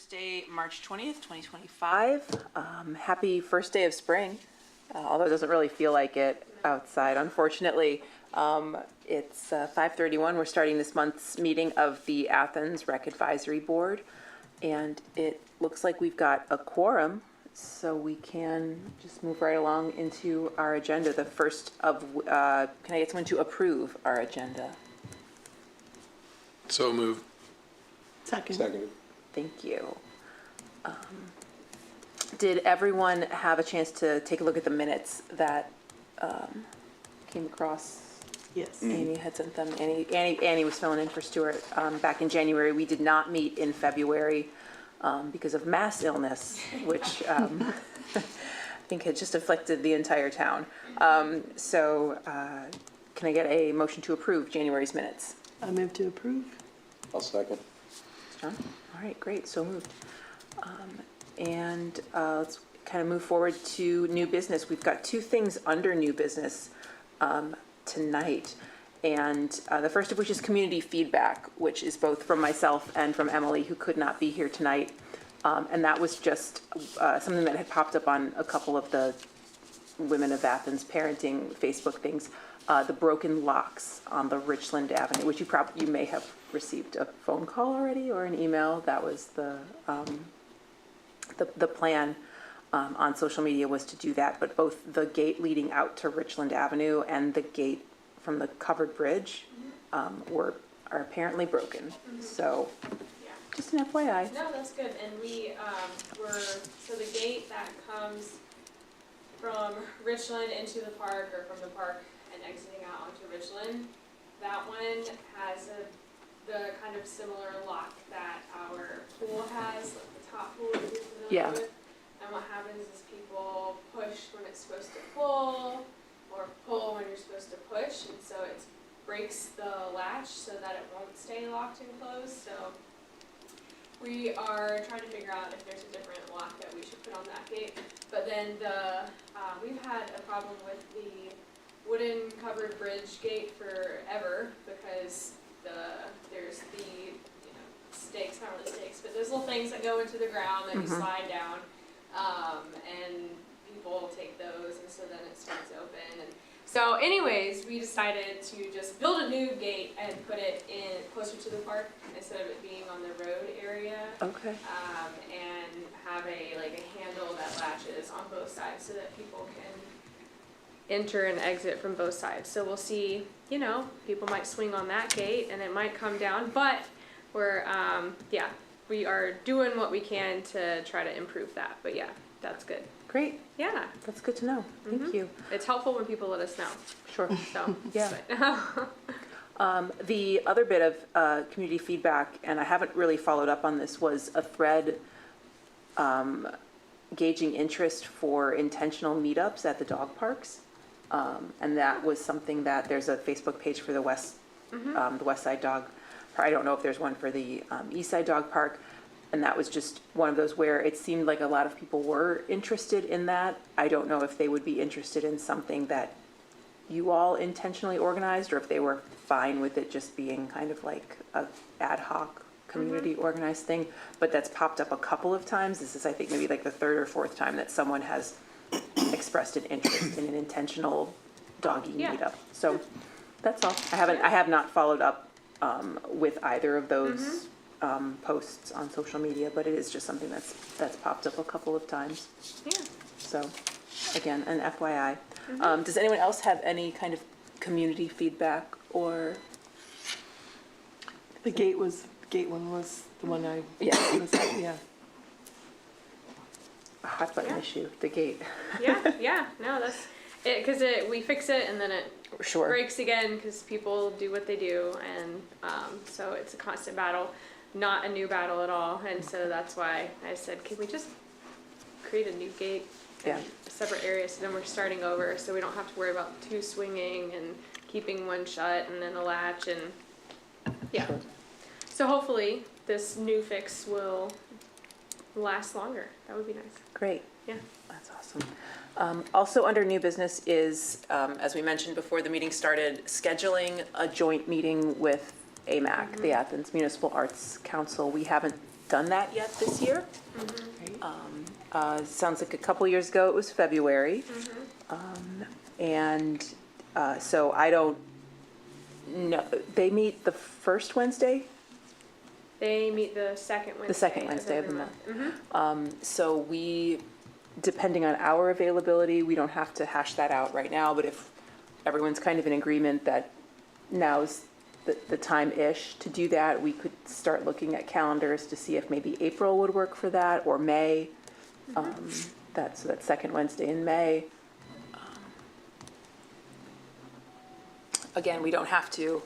Thursday, March 20th, 2025. Happy first day of spring, although it doesn't really feel like it outside, unfortunately. It's 5:31. We're starting this month's meeting of the Athens Rec Advisory Board, and it looks like we've got a quorum, so we can just move right along into our agenda. The first of, can I get someone to approve our agenda? So moved. Second. Thank you. Did everyone have a chance to take a look at the minutes that came across? Yes. Annie had sent them. Annie was filling in for Stuart back in January. We did not meet in February because of mass illness, which I think had just afflicted the entire town. So can I get a motion to approve January's minutes? I move to approve. I'll second. John? All right, great, so moved. Let's kind of move forward to new business. We've got two things under new business tonight. And the first of which is community feedback, which is both from myself and from Emily, who could not be here tonight. And that was just something that had popped up on a couple of the Women of Athens parenting Facebook things. The broken locks on the Richland Avenue, which you may have received a phone call already or an email. That was the plan on social media, was to do that. But both the gate leading out to Richland Avenue and the gate from the covered bridge are apparently broken. So just an FYI. No, that's good. And we so the gate that comes from Richland into the park, or from the park and exiting out onto Richland, that one has the kind of similar lock that our pool has, like the top pool that you're familiar with. And what happens is people push when it's supposed to pull, or pull when you're supposed to push, and so it breaks the latch so that it won't stay locked and closed. So we are trying to figure out if there's a different lock that we should put on that gate. But then we've had a problem with the wooden covered bridge gate forever, because there's the stakes, not really stakes, but those little things that go into the ground that you slide down, and people take those, and so then it swings open. And so anyways, we decided to just build a new gate and put it in closer to the park instead of it being on the road area. Okay. And have a handle that latches on both sides so that people can enter and exit from both sides. So we'll see, people might swing on that gate and it might come down, but we're, we are doing what we can to try to improve that. But yeah, that's good. Great. Yeah. That's good to know. Thank you. It's helpful when people let us know. Sure. So, yeah. The other bit of community feedback, and I haven't really followed up on this, was a thread gauging interest for intentional meetups at the dog parks. And that was something that there's a Facebook page for the West Side Dog Park. I don't know if there's one for the East Side Dog Park. And that was just one of those where it seemed like a lot of people were interested in that. I don't know if they would be interested in something that you all intentionally organized, or if they were fine with it just being kind of like a ad hoc community organized thing. But that's popped up a couple of times. This is, I think, maybe like the third or fourth time that someone has expressed an interest in an intentional doggy meetup. So that's all. I have not followed up with either of those posts on social media, but it is just something that's popped up a couple of times. Yeah. So again, an FYI. Does anyone else have any kind of community feedback, or? The gate one was the one I Yeah. A hot button issue, the gate. Yeah. No, that's it, because we fix it and then it breaks again because people do what they do, and so it's a constant battle, not a new battle at all. And so that's why I said, can we just create a new gate in a separate area, so then we're starting over, so we don't have to worry about two swinging and keeping one shut and then a latch, and so hopefully this new fix will last longer. That would be nice. Great. Yeah. That's awesome. Also under new business is, as we mentioned before the meeting started, scheduling a joint meeting with AMAC, the Athens Municipal Arts Council. We haven't done that yet this year. Sounds like a couple years ago it was February. And so I don't know, they meet the first Wednesday? They meet the second Wednesday. The second Wednesday of the every month. So we, depending on our availability, we don't have to hash that out right now, but if everyone's kind of in agreement that now's the time-ish to do that, we could start looking at calendars to see if maybe April would work for that, or May. So that second Wednesday in May. Again, we don't have to,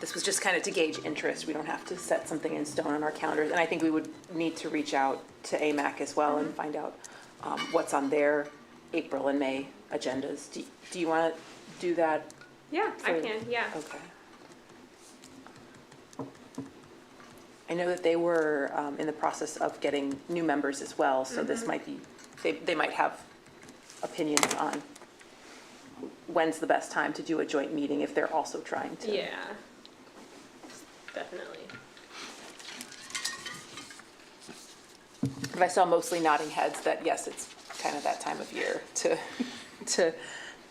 this was just kind of to gauge interest. We don't have to set something in stone on our calendars. And I think we would need to reach out to AMAC as well and find out what's on their April and May agendas. Do you want to do that? Yeah, I can, yeah. Okay. I know that they were in the process of getting new members as well, so this might be, they might have opinions on when's the best time to do a joint meeting if they're also trying to. Yeah, definitely. But I saw mostly nodding heads that yes, it's kind of that time of year to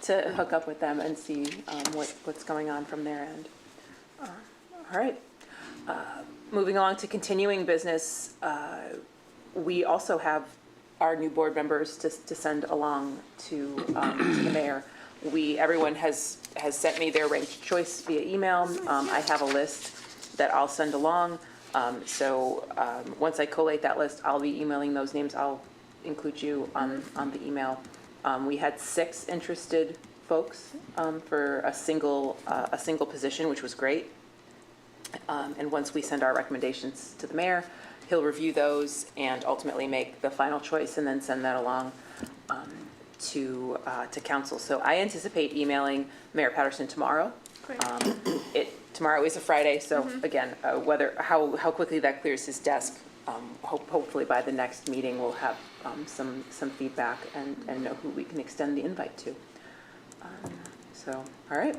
hook up with them and see what's going on from their end. All right. Moving on to continuing business, we also have our new board members to send along to the mayor. Everyone has sent me their ranked choice via email. I have a list that I'll send along. So once I collate that list, I'll be emailing those names. I'll include you on the email. We had 6 interested folks for a single position, which was great. And once we send our recommendations to the mayor, he'll review those and ultimately make the final choice and then send that along to council. So I anticipate emailing Mayor Patterson tomorrow. Great. Tomorrow is a Friday, so again, how quickly that clears his desk, hopefully by the next meeting we'll have some feedback and know who we can extend the invite to. So, all right.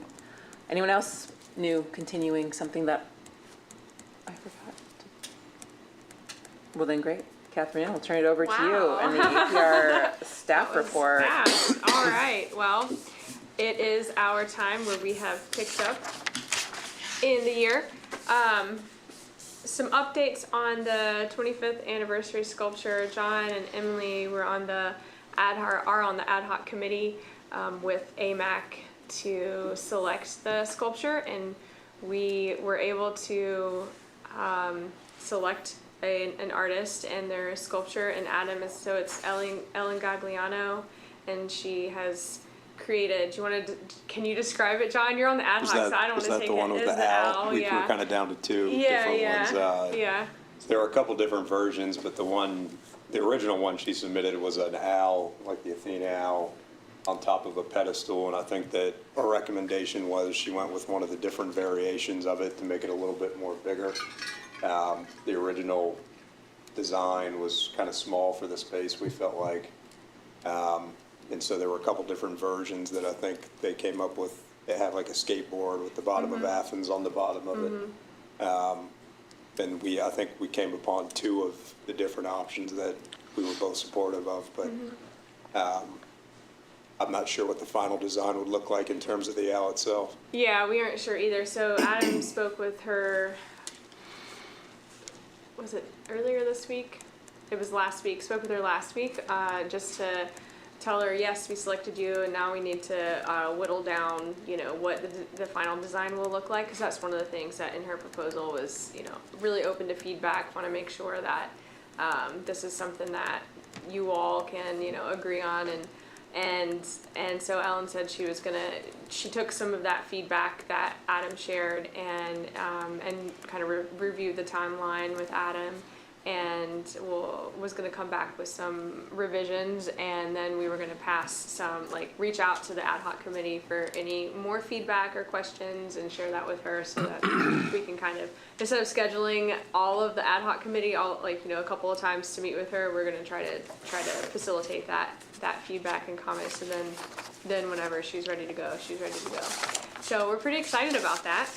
Anyone else new, continuing, something that I forgot? Well then, great. Catherine, I'll turn it over to you Wow. and the APR staff report. Fast. All right, well, it is our time where we have picked up in the year. Some updates on the 25th anniversary sculpture. John and Emily were on the ad hoc committee with AMAC to select the sculpture, and we were able to select an artist and their sculpture, and so it's Ellen Gagliano, and she has created, can you describe it, John? You're on the ad hoc, so I don't want to take it. Is that the one with the owl? We're kind of down to 2 different ones. Yeah. There are a couple different versions, but the original one she submitted was an owl, like the Athena owl, on top of a pedestal, and I think that our recommendation was she went with one of the different variations of it to make it a little bit more bigger. The original design was kind of small for the space, we felt like. And so there were a couple different versions that I think they came up with. They had like a skateboard with the bottom of Athens on the bottom of it. And I think we came upon 2 of the different options that we were both supportive of, but I'm not sure what the final design would look like in terms of the owl itself. Yeah, we aren't sure either. So Adam spoke with her, was it earlier this week? It was last week. Spoke with her last week just to tell her, yes, we selected you, and now we need to whittle down, what the final design will look like, because that's one of the things that in her proposal was, really open to feedback. Want to make sure that this is something that you all can, agree on, and so Ellen said she took some of that feedback that Adam shared and kind of reviewed the timeline with Adam, and was going to come back with some revisions, and then we were going to pass some, reach out to the ad hoc committee for any more feedback or questions and share that with her, so that we can kind of, instead of scheduling all of the ad hoc committee a couple of times to meet with her, we're going to try to facilitate that feedback and comments, and then whenever she's ready to go, she's ready to go. So we're pretty excited about that.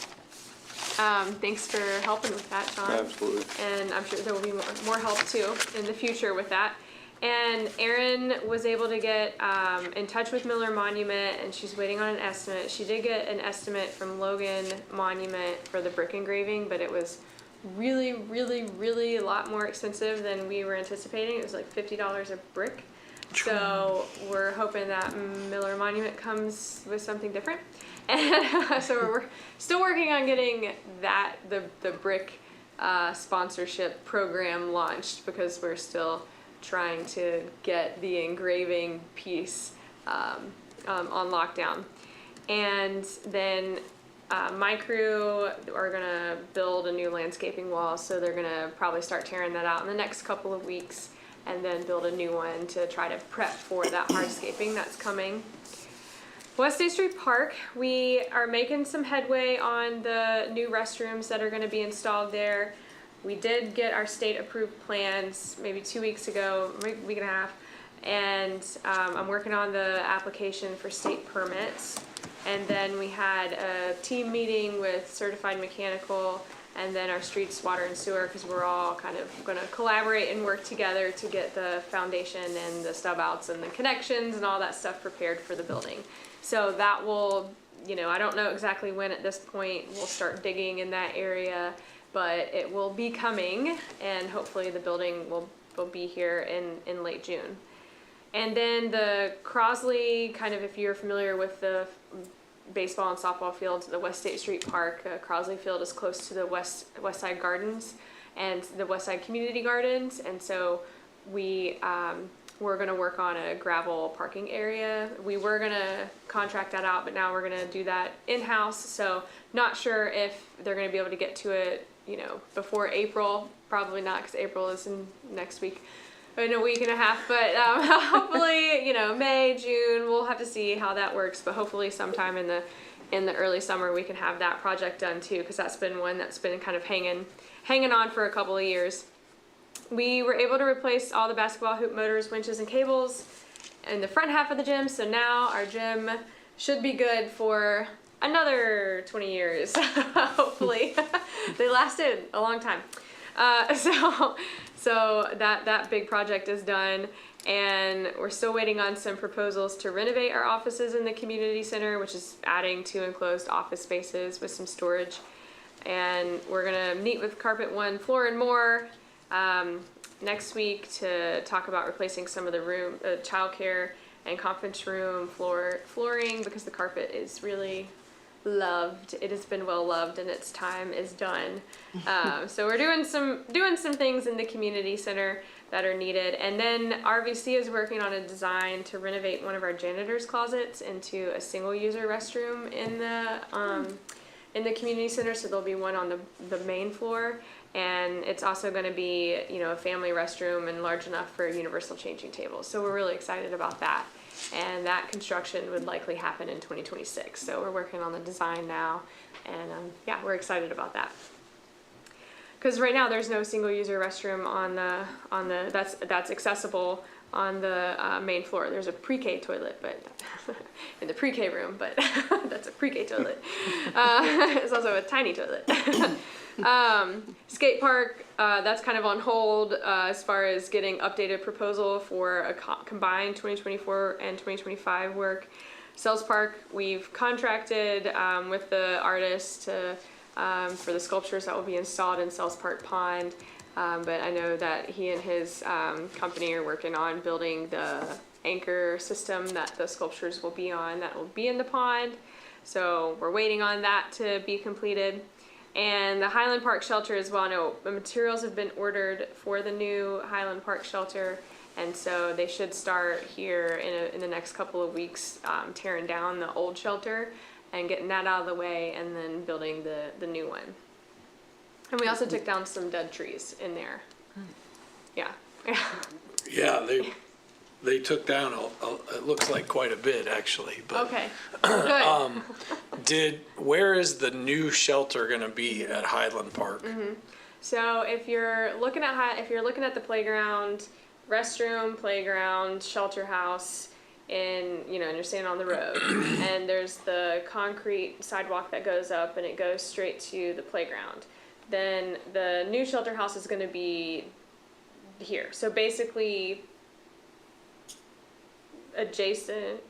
Thanks for helping with that, John. Absolutely. And I'm sure there will be more help too in the future with that. And Erin was able to get in touch with Miller Monument, and she's waiting on an estimate. She did get an estimate from Logan Monument for the brick engraving, but it was really, really, really a lot more expensive than we were anticipating. It was like $50 a brick. So we're hoping that Miller Monument comes with something different. And so we're still working on getting that, the brick sponsorship program launched, because we're still trying to get the engraving piece on lockdown. And then my crew are gonna build a new landscaping wall, so they're gonna probably start tearing that out in the next couple of weeks, and then build a new one to try to prep for that hardscaping that's coming. West State Street Park, we are making some headway on the new restrooms that are gonna be installed there. We did get our state approved plans maybe 2 weeks ago, week and a half, and I'm working on the application for state permits. And then we had a team meeting with Certified Mechanical, and then our streets, water, and sewer, because we're all kind of going to collaborate and work together to get the foundation and the stub outs and the connections and all that stuff prepared for the building. So that will, I don't know exactly when at this point we'll start digging in that area, but it will be coming, and hopefully the building will be here in late June. And then the Crosley, kind of if you're familiar with the baseball and softball fields, the West State Street Park, Crosley Field is close to the West Side Gardens and the West Side Community Gardens, and so we're going to work on a gravel parking area. We were going to contract that out, but now we're going to do that in-house, so not sure if they're going to be able to get to it, before April. Probably not, because April is in next week. In a week and a half, but hopefully, May, June, we'll have to see how that works, but hopefully sometime in the early summer we can have that project done too, because that's been one that's been kind of hanging on for a couple of years. We were able to replace all the basketball hoop motors, winches, and cables in the front half of the gym, so now our gym should be good for another 20 years, hopefully. They lasted a long time. So that big project is done, and we're still waiting on some proposals to renovate our offices in the community center, which is adding 2 enclosed office spaces with some storage. And we're gonna meet with Carpet One Floor and More next week to talk about replacing some of the childcare and conference room flooring, because the carpet is really loved. It has been well loved, and its time is done. So we're doing some things in the community center that are needed. And then RVC is working on a design to renovate one of our janitor's closets into a single user restroom in the community center. So there'll be one on the main floor, and it's also going to be a family restroom and large enough for universal changing tables. So we're really excited about that. And that construction would likely happen in 2026. So we're working on the design now, and we're excited about that. Because right now there's no single-user restroom on the that's accessible on the main floor. There's a pre-K toilet, but in the pre-K room, but that's a pre-K toilet. It's also a tiny toilet. Skate park, that's kind of on hold as far as getting updated proposal for a combined 2024 and 2025 work. Sells Park, we've contracted with the artist for the sculptures that will be installed in Sells Park Pond, but I know that he and his company are working on building the anchor system that the sculptures will be on, that will be in the pond. So we're waiting on that to be completed. And the Highland Park shelter as well. No, the materials have been ordered for the new Highland Park shelter, and so they should start here in the next couple of weeks, tearing down the old shelter and getting that out of the way, and then building the new one. And we also took down some dead trees in there. Yeah. Yeah, they took down it looks like quite a bit actually. But Okay. Good. where is the new shelter going to be at Highland Park? Mm-hmm. So if you're looking at the playground, restroom, playground, shelter house, and you're standing on the road, and there's the concrete sidewalk that goes up and it goes straight to the playground. Then the new shelter house is going to be here. So basically adjacent.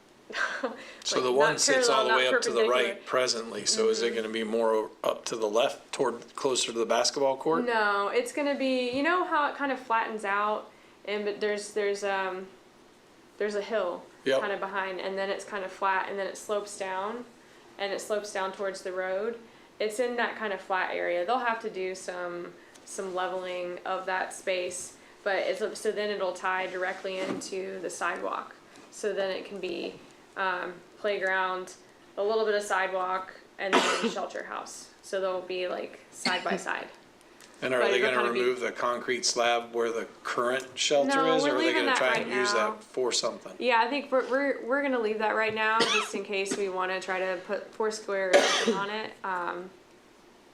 So like, the not one sits all the parallel, way not up to the perpendicular. right presently, so is it gonna be more up to the left, closer to the basketball court? No, it's gonna be, you know how it kind of flattens out, and but there's a hill Yep. kind of behind, and then it's kind of flat, and then it slopes down, towards the road. It's in that kind of flat area. They'll have to do some leveling of that space, but so then it'll tie directly into the sidewalk. So then it can be playground, a little bit of sidewalk, and then shelter house. So they'll be like side by side. And are But they it'll gonna kinda be- remove the concrete slab where the current shelter No, is, we're or are they leaving gonna that try right and use now. that for something? Yeah, I think we're gonna leave that right now, just in case we want to try to put Foursquare or something on it.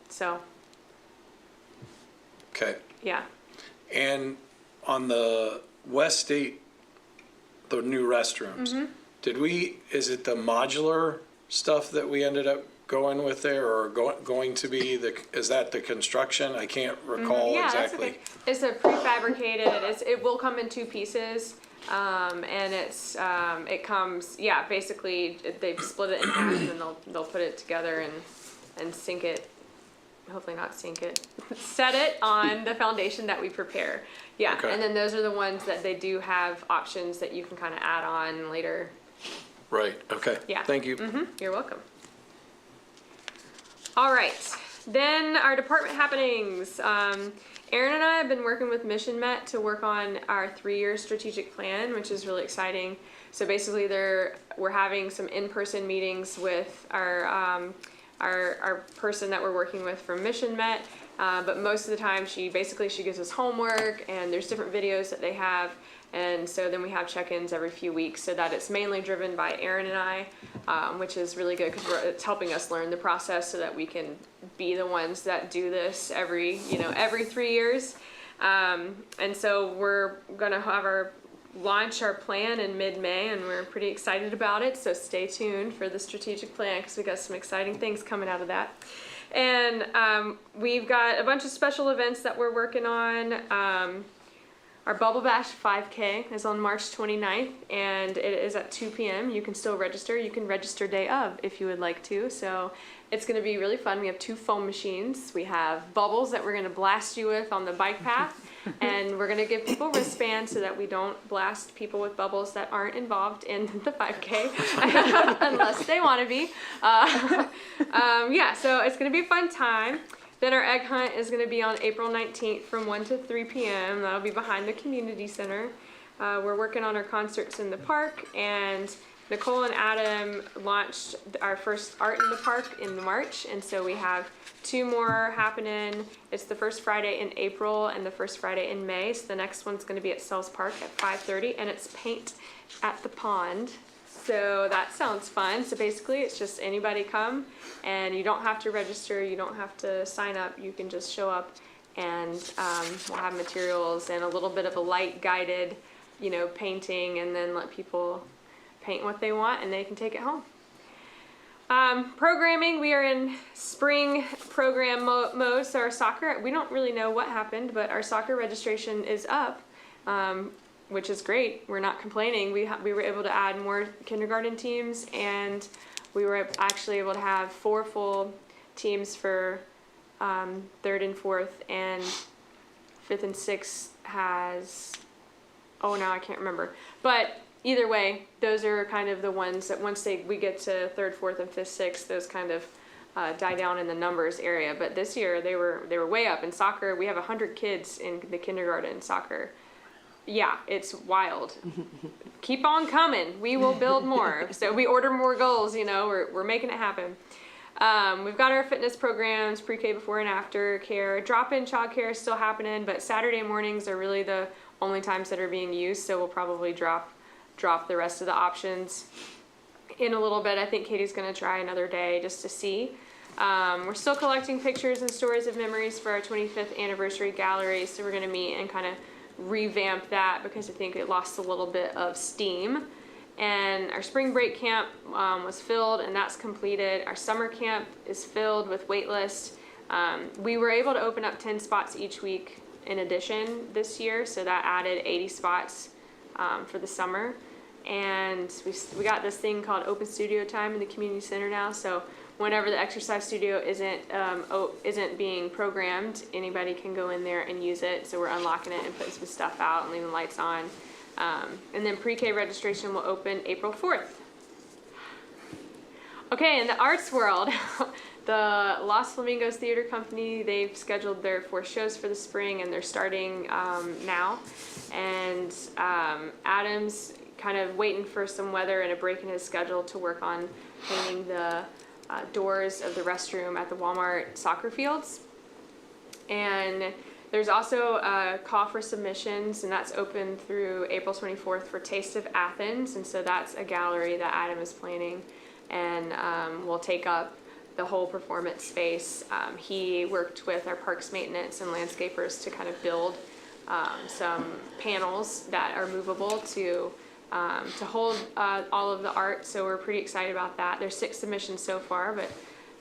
So Okay, yeah. and on the West State, the new restrooms, is it the modular stuff that we ended up going with there, or going to be is that the construction? I can't recall Yeah, exactly. that's okay. It's a prefabricated. It will come in two pieces, and it comes. Yeah, basically they've split it in half, and then they'll put it together and sink it. Hopefully not sink it. Set it on the foundation that we prepare. Yeah, Okay. and then those are the ones that they do have options that you can kind of add on later. Right, okay. Yeah. Thank you. You're welcome. All right, then our department happenings. Aaron and I have been working with Mission Met to work on our 3-year strategic plan, which is really exciting. So basically, we're having some in-person meetings with our person that we're working with from Mission Met. But most of the time, she gives us homework, and there's different videos that they have. And so then we have check-ins every few weeks, so that it's mainly driven by Aaron and I, which is really good because it's helping us learn the process so that we can be the ones that do this every 3 years. And so we're gonna have launch our plan in mid-May, and we're pretty excited about it. So stay tuned for the strategic plan because we got some exciting things coming out of that. And we've got a bunch of special events that we're working on. Our Bubble Bash 5K is on March 29th, and it is at 2 p.m. You can still register. You can register day of if you would like to. So it's going to be really fun. We have 2 foam machines. We have bubbles that we're going to blast you with on the bike path, and we're going to give people wristbands so that we don't blast people with bubbles that aren't involved in the 5K unless they want to be. Yeah, so it's going to be a fun time. Then our egg hunt is going to be on April 19th from 1 to 3 p.m. That'll be behind the community center. We're working on our concerts in the park, and Nicole and Adam launched our first Art in the Park in March, and so we have 2 more happening. It's the first Friday in April and the first Friday in May, so the next one's going to be at Sells Park at 5:30, and it's paint at the pond. So that sounds fun. So basically it's just anybody come, and you don't have to register, you don't have to sign up, you can just show up, and we'll have materials and a little bit of a light guided, painting, and then let people paint what they want and they can take it home. Programming, we are in spring program mode, so our soccer, we don't really know what happened, but our soccer registration is up. Which is great. We're not complaining. We were able to add more kindergarten teams, and we were actually able to have 4 full teams for 3rd and 4th, and 5th and 6th has, now I can't remember. But either way, those are kind of the ones that once we get to 3rd, 4th, and 5th, 6th, those kind of die down in the numbers area. But this year they were way up. In soccer, we have 100 kids in the kindergarten soccer. Yeah, it's wild. Keep on coming. We will build more. So we order more goals, we're making it happen. We've got our fitness programs, pre-K, before and after care. Drop-in childcare is still happening, but Saturday mornings are really the only times that are being used, so we'll probably drop the rest of the options in a little bit. I think Katie's gonna try another day just to see. We're still collecting pictures and stories of memories for our 25th anniversary gallery, so we're gonna meet and kind of revamp that because I think it lost a little bit of steam. And our spring break camp was filled, and that's completed. Our summer camp is filled with wait list. We were able to open up 10 spots each week in addition this year, so that added 80 spots for the summer. And we got this thing called Open Studio Time in the community center now, so whenever the exercise studio isn't being programmed, anybody can go in there and use it. So we're unlocking it and putting some stuff out and leaving lights on. And then pre-K registration will open April 4th. Okay, in the arts world, the Los Flamingos Theater Company, they've scheduled their 4 shows for the spring, and they're starting now. And Adam's kind of waiting for some weather and a break in his schedule to work on painting the doors of the restroom at the Walmart soccer fields. And there's also a call for submissions, and that's open through April 24th for Taste of Athens. And so that's a gallery that Adam is planning, and will take up the whole performance space. He worked with our parks maintenance and landscapers to kind of build some panels that are movable to hold all of the art. So we're pretty excited about that. There's 6 submissions so far, but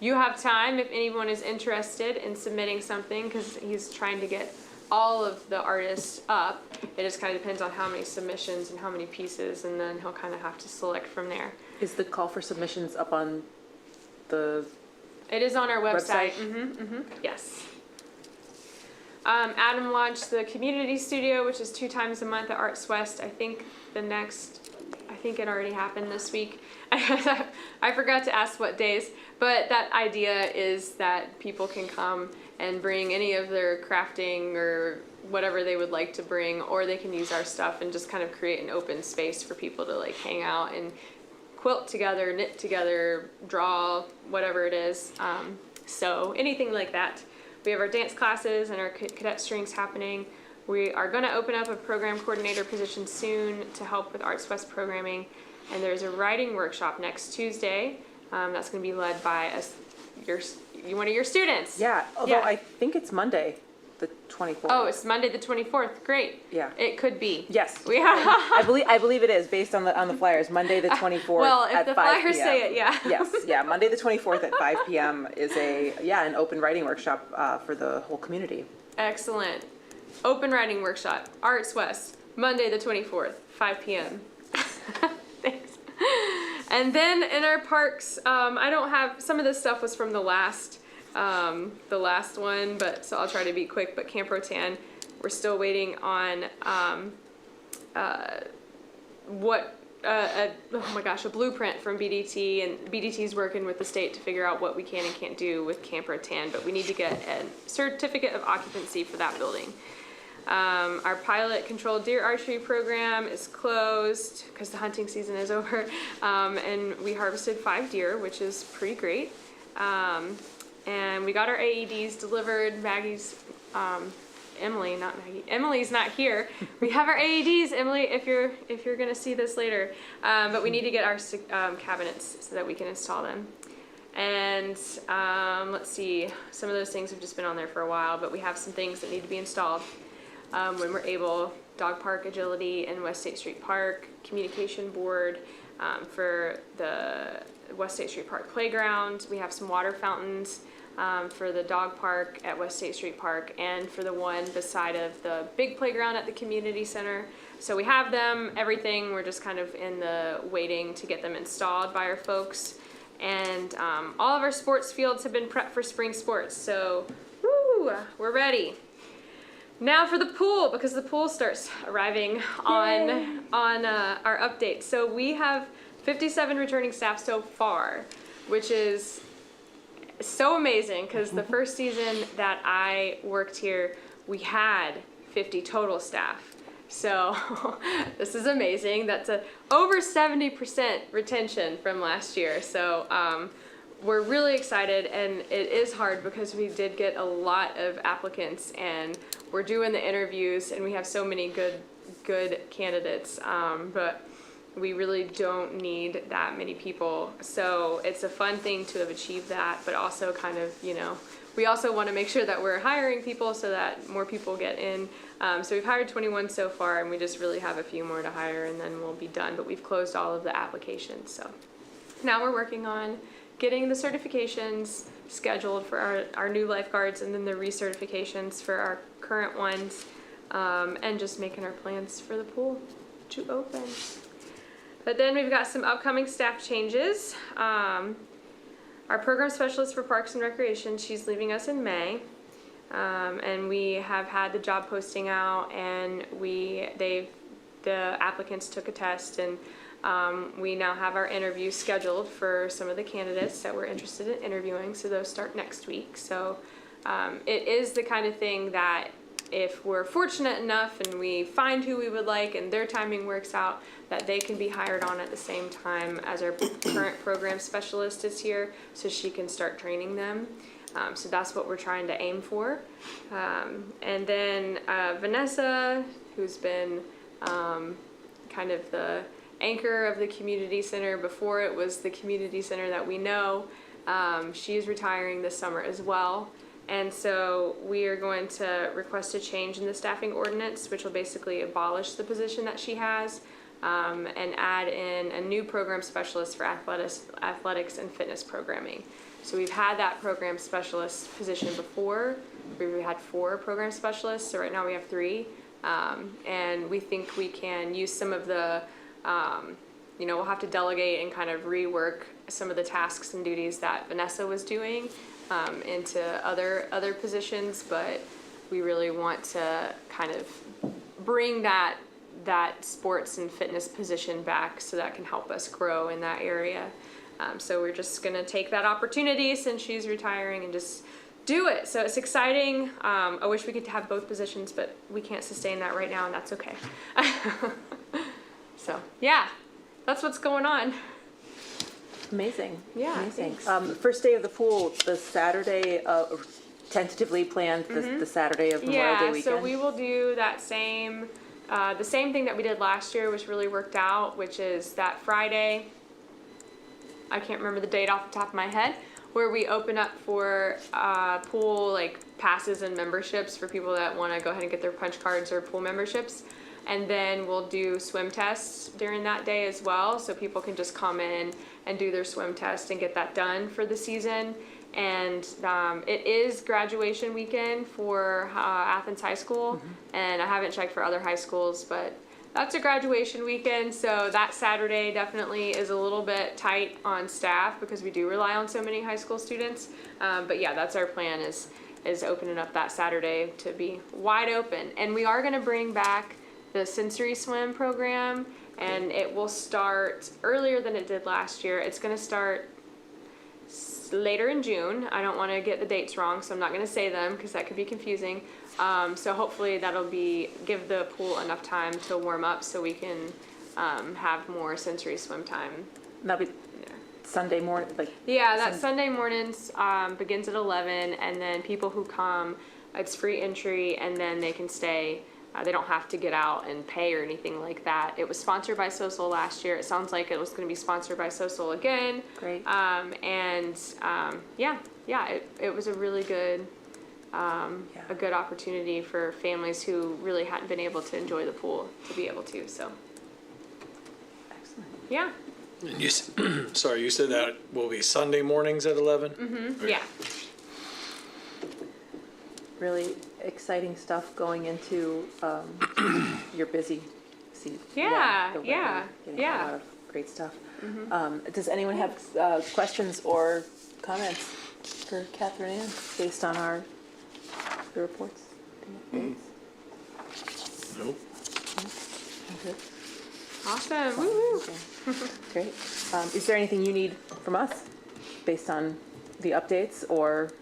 you have time if anyone is interested in submitting something, because he's trying to get all of the artists up. It just kind of depends on how many submissions and how many pieces, and then he'll kind of have to select from there. Is the call for submissions up on the It is on our website. website? Yes. Adam launched the community studio, which is 2 times a month at Arts West. I think it already happened this week. I forgot to ask what days, but that idea is that people can come and bring any of their crafting or whatever they would like to bring, or they can use our stuff and just kind of create an open space for people to like hang out and quilt together, knit together, draw, whatever it is. So anything like that. We have our dance classes and our cadet strings happening. We are going to open up a program coordinator position soon to help with Arts West programming. And there's a writing workshop next Tuesday. That's going to be led by one of your students. Yeah, although Yeah. I think it's Monday, the 24th. Oh, it's Monday the 24th. Great. Yeah. It could be. Yes. We have. I believe it is based on the flyers. Monday the 24th Well, if at the 5 flyers p.m. say it, yeah. Yes, yeah. Monday the 24th at 5 p.m. is an open writing workshop for the whole community. Excellent. Open writing workshop, Arts West, Monday the 24th, 5 p.m. Thanks. And then in our parks, I don't have, some of this stuff was from the last one, but so I'll try to be quick. But Camp Rotan, we're still waiting on a blueprint from BDT, and BDT's working with the state to figure out what we can and can't do with Camp Rotan, but we need to get a certificate of occupancy for that building. Our pilot controlled deer archery program is closed because the hunting season is over, and we harvested 5 deer, which is pretty great. And we got our AEDs delivered. Emily's not here. We have our AEDs, Emily, if you're gonna see this later. But we need to get our cabinets so that we can install them. And let's see, some of those things have just been on there for a while, but we have some things that need to be installed when we're able. Dog park agility in West State Street Park, communication board for the West State Street Park playground. We have some water fountains for the dog park at West State Street Park, and for the one beside of the big playground at the community center. So we have them, everything. We're just kind of in the waiting to get them installed by our folks. And all of our sports fields have been prepped for spring sports. So woo, we're ready. Now for the pool, because the pool starts arriving on our update. So we have 57 returning staff so far, which is so amazing, because the first season that I worked here, we had 50 total staff. So this is amazing. That's over 70% retention from last year. So we're really excited, and it is hard because we did get a lot of applicants, and we're doing the interviews, and we have so many good candidates. But we really don't need that many people. So it's a fun thing to have achieved that, but also kind of, we also want to make sure that we're hiring people so that more people get in. So we've hired 21 so far, and we just really have a few more to hire, and then we'll be done. But we've closed all of the applications. So now we're working on getting the certifications scheduled for our new lifeguards, and then the recertifications for our current ones, and just making our plans for the pool to open. But then we've got some upcoming staff changes. Our program specialist for Parks and Recreation, she's leaving us in May. And we have had the job posting out, and the applicants took a test, and we now have our interview scheduled for some of the candidates that we're interested in interviewing, so those start next week. So it is the kind of thing that if we're fortunate enough and we find who we would like and their timing works out, that they can be hired on at the same time as our current program specialist is here, so she can start training them. So that's what we're trying to aim for. And then Vanessa, who's been kind of the anchor of the community center before it was the community center that we know, she's retiring this summer as well. And so we are going to request a change in the staffing ordinance, which will basically abolish the position that she has, and add in a new program specialist for athletics and fitness programming. So we've had that program specialist position before. We had 4 program specialists, so right now we have 3. And we think we can use some of the, we'll have to delegate and kind of rework some of the tasks and duties that Vanessa was doing into other positions, but we really want to kind of bring that sports and fitness position back so that can help us grow in that area. So we're just gonna take that opportunity since she's retiring and just do it. So it's exciting. I wish we could have both positions, but we can't sustain that right now, and that's okay. So yeah, that's what's going on. Amazing. Yeah, Amazing. thanks. First day of the pool, the Saturday, tentatively planned, the Saturday of Memorial Day Yeah, weekend. so we will do that same, the same thing that we did last year, which really worked out, which is that Friday. I can't remember the date off the top of my head, where we open up for pool passes and memberships for people that want to go ahead and get their punch cards or pool memberships. And then we'll do swim tests during that day as well, so people can just come in and do their swim test and get that done for the season. And it is graduation weekend for Athens High School, and I haven't checked for other high schools, but that's a graduation weekend, so that Saturday definitely is a little bit tight on staff because we do rely on so many high school students. But yeah, that's our plan, is opening up that Saturday to be wide open. And we are gonna bring back the sensory swim program, and it will start earlier than it did last year. It's gonna start later in June. I don't wanna get the dates wrong, so I'm not gonna say them because that could be confusing. So hopefully that'll give the pool enough time to warm up so we can have more sensory swim time. That'll be there. Sunday morning, Yeah, that Sunday mornings begins at 11, and then people who come, it's free entry, and then they can stay. They don't have to get out and pay or anything like that. It was sponsored by Social last year. It sounds like it was going to be sponsored by Social again. Great. It was a really good, a good opportunity for families who really hadn't been able to enjoy the pool to be able to. So, Excellent. yeah. And you, sorry, you said that will be Sunday mornings at 11? Mm-hmm. Yeah. Really exciting stuff going into your busy season. Yeah, the weather, yeah, getting yeah. a lot of great stuff. Does anyone have questions or comments for Catherine Ann based on the reports? Nope. Okay. Awesome. Woo-hoo. Okay. Great. Is there anything you need from us based on the updates or?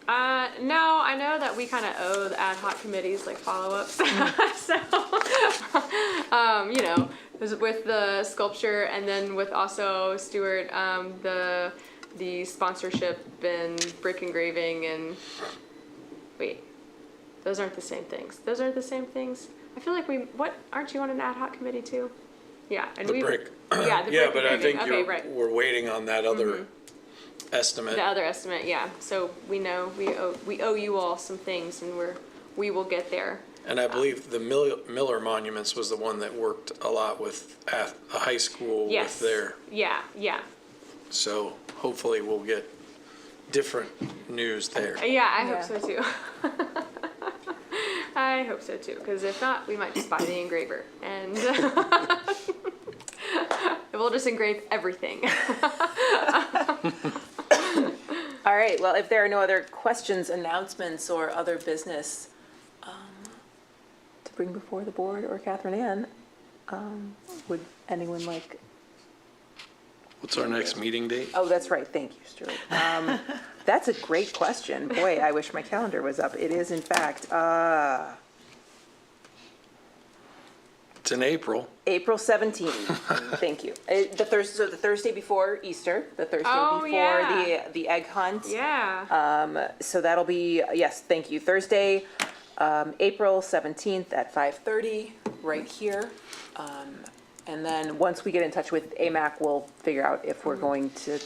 No, I know that we kind of owe the ad hoc committees follow-ups. So, with the sculpture, and then with also Stuart, the sponsorship and brick engraving and wait, those aren't the same things. Those aren't the same things. I feel like aren't you on an ad hoc committee too? Yeah, and The we brick. Yeah, the Yeah, brick but I engraving. think Okay, right. we're waiting on that other estimate. The other estimate, yeah. So we know we owe you all some things, and we will get there. And I believe the Miller Monuments was the one that worked a lot with a high school Yes. with their, Yeah, yeah. so hopefully we'll get different news there. Yeah, I Yeah. hope so too. I hope so too, because if not, we might just buy the engraver and we'll just engrave everything. All right, well, if there are no other questions, announcements, or other business to bring before the board or Catherine Ann, would anyone like, What's our next meeting date? oh, that's right, thank you, Stuart. That's a great question. Boy, I wish my calendar was up. It is in fact, It's in April. April 17th. Thank you. So the Thursday before Easter, the Thursday Oh, before yeah. the egg hunt. Yeah. So that'll be, yes, thank you, Thursday, April 17th at 5:30, right here. And then once we get in touch with AMAC, we'll figure out if we're going to,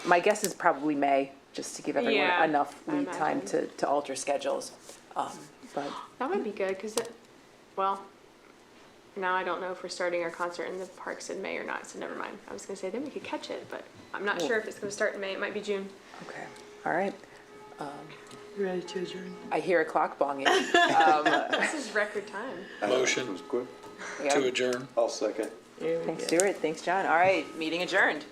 my guess is probably May, just to give everyone Yeah, enough I lead time imagine. to alter schedules. But That would be good because well, now I don't know if we're starting our concert in the parks in May or not, so never mind. I was gonna say then we could catch it, but I'm not sure if it's gonna start in May. It might be June. okay, all right. You ready to adjourn? I hear a clock bonging. This is record time. Motion It was quick. Yeah. to adjourn. I'll second. Thanks, Stuart. Thanks, John. All right, meeting adjourned.